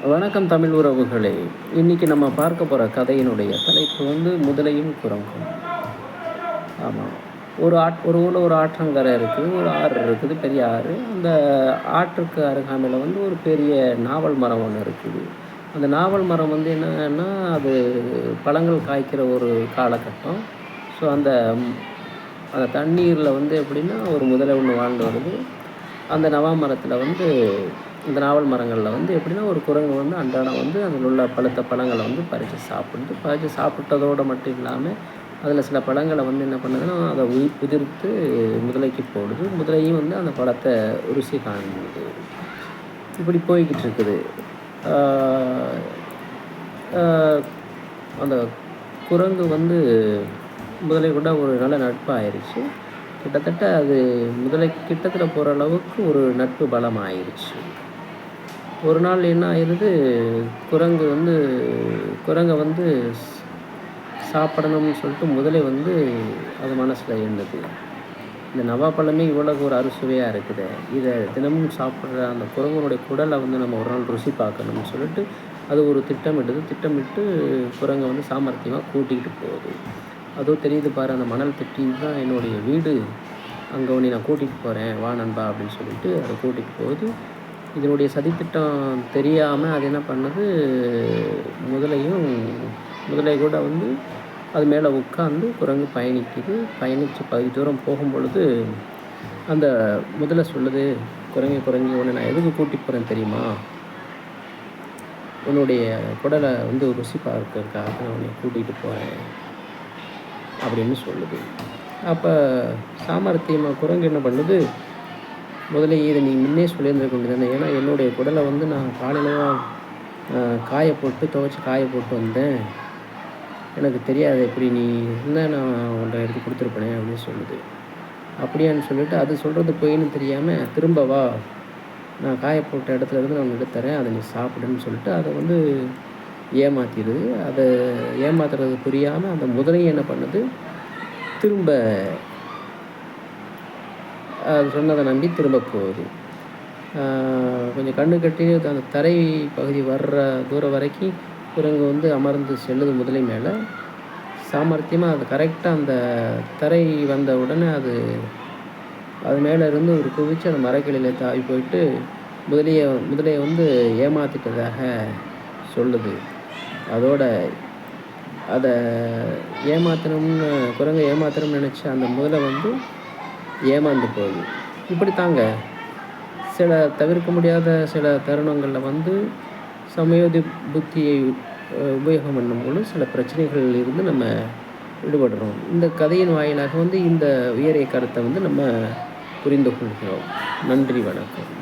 வணக்கம் தமிழ் உறவுகளே. இன்றைக்கி நம்ம பார்க்க போகிற கதையினுடைய தலைப்பு முதலையும் குரங்கும். ஆமாம், ஒரு ஊரில் ஒரு ஆற்றங்கரை இருக்குது, ஒரு ஆறு இருக்குது, பெரிய ஆறு. அந்த ஆற்றுக்கு அருகாமையில் ஒரு பெரிய நாவல் மரம் ஒன்று இருக்குது. அந்த நாவல் மரம் என்னன்னா, அது பழங்கள் காய்க்கிற ஒரு காலகட்டம். ஸோ அந்த தண்ணீரில் எப்படின்னா ஒரு முதலை ஒன்று வாழ்ந்து வருது. அந்த நவா மரத்தில் இந்த நாவல் மரங்களில் எப்படின்னா ஒரு குரங்கு அன்றாடம் அதில் உள்ள பழுத்த பழங்களை பறித்து சாப்பிட்டதோடு மட்டும் இல்லாமல் அதில் சில பழங்களை என்ன பண்ணுதுன்னா அதை உதிர்த்து முதலைக்கு போடுது. முதலையும் அந்த பழத்தை ருசி காணுது. இப்படி போய்கிட்டு இருக்குது. அந்த குரங்கு முதலை கூட ஒரு நல்ல நட்பு ஆயிடுச்சு. கிட்டத்தட்ட அது முதலை கிட்டத்தில் போகிற அளவுக்கு ஒரு நட்பு பலம் ஆயிடுச்சு. ஒரு நாள் என்ன ஆயிடுது, குரங்கை சாப்பிடணும்னு சொல்லிட்டு முதலை அது மனசில் எண்ணுது. இந்த நவாப்பழமே இவ்வளவு ஒரு அறுசுவையாக இருக்குது, இதை தினமும் சாப்பிட்ற அந்த குரங்கனுடைய குடலை நம்ம ஒரு நாள் ருசி பார்க்கணும்னு சொல்லிட்டு அது ஒரு திட்டமிட்டு குரங்கை சாமர்த்தியமாக கூட்டிகிட்டு போகுது. அதுவும் தெரியுது பாரு, அந்த மணல் திட்டி தான் என்னுடைய வீடு, அங்கே உன்னை நான் கூட்டிகிட்டு போகிறேன், வா நண்பா அப்படின்னு சொல்லிட்டு அதை கூட்டிகிட்டு போகுது. இதனுடைய சதித்திட்டம் தெரியாமல் அது என்ன பண்ணுது, முதலை கூட அது மேலே உட்காந்து குரங்கு பயணித்து பகுதி தூரம் போகும் பொழுது அந்த முதலை சொல்லுது, குரங்கி உன்னை நான் எதுக்கு கூட்டிகிட்டு போகிறேன் தெரியுமா, உன்னுடைய குடலை ருசி பார்க்கறதுக்காக நான் உன்னை கூட்டிகிட்டு போகிறேன் அப்படின்னு சொல்லுது. அப்போ சாமர்த்தியமாக குரங்கு என்ன பண்ணுது, முதல்ல இதை நீ முன்னே சொல்லியிருந்திருக்க வேண்டியதானே, ஏன்னா என்னுடைய குடலை நான் காலையில் துவைச்சி காய போட்டு வந்தேன், எனக்கு தெரியாது, எப்படி நீ இருந்தால் நான் உன்னை எடுத்து கொடுத்துருப்பேனே அப்படின்னு சொல்லுது. அப்படியான்னு சொல்லிட்டு அது சொல்கிறது பொய்ன்னு தெரியாமல் திரும்ப வா, நான் காய போட்ட இடத்துலேருந்து நான் எடுத்து தரேன், அதை நீ சாப்பிடுன்னு சொல்லிட்டு அதை ஏமாற்றிடுது. அதை ஏமாத்துறது புரியாமல் அந்த முதலையும் என்ன பண்ணுது, திரும்ப அது சொன்னதை நம்பி திரும்ப போகுது. கொஞ்சம் கண்ணு கட்டி அந்த தரை பகுதி வர்ற தூரம் வரைக்கும் குரங்கு அமர்ந்து செல்லுது முதலை மேலே. சாமர்த்தியமாக அது கரெக்டாக அந்த தரை வந்த உடனே அது மேலே இருந்து ஒரு குவிச்சு அந்த மரக்கிளையில் தாவி போயிட்டு முதலையை ஏமாற்றிட்டதாக சொல்லுது. அதோட அதை குரங்கை ஏமாத்தணும்னு நினச்சி அந்த முதலை ஏமாந்து போகுது. இப்படி தாங்க சில தவிர்க்க முடியாத சில தருணங்களில் சமயோதி புத்தியை உபயோகம் பண்ணும்போது சில பிரச்சனைகள் இருந்து நம்ம விடுபடுறோம். இந்த கதையின் வாயிலாக இந்த உயரிய கருத்தை நம்ம புரிந்து கொள்கிறோம். நன்றி, வணக்கம்.